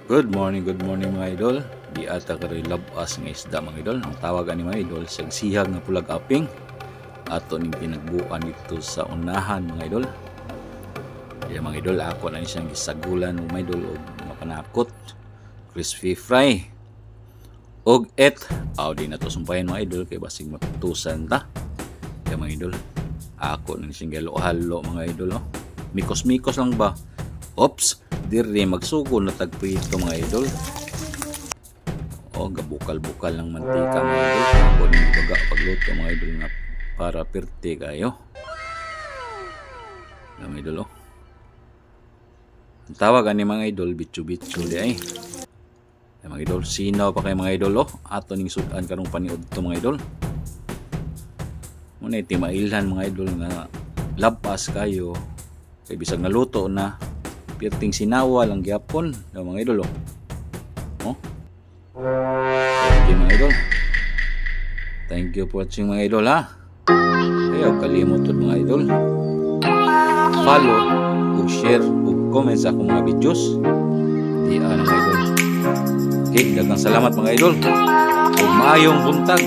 Good morning mga idol. Di ata karoy labas nga isda mga idol. Ang tawag ani mga idol sa sihag nga pulag aping. Ato ning pinagbuan dito sa unahan mga idol. Kaya mga idol, ako na siyang gisagulan mga idol og mapanakot, crispy fry og di na to sumpayan mga idol kay basig matutusan ta. Kaya mga idol, ako na siyang galo-halo mga idol, no? Mikos-mikos lang ba? Oops, diri magsugo na tagprito mga idol. Gabukal-bukal ng mantika mga idol. Ako din baga pagluto mga idol nga para pirte kayo. Mga idol, ang tawag ani mga idol, bitsu-bitsu di ay. Mga idol, sinaw pa kay mga idol, ato ning sudan karong paniud to mga idol. Muna iti mailhan mga idol nga labas kayo kay bisag naluto na pirting sinawa lang gyapon mga idol. Okay mga idol, thank you for watching mga idol ha. Ayaw kalimot mga idol, follow ug share ug comment sa akong mga videos. Di mga idol. Okay, daghang salamat mga idol ug maayong buntag.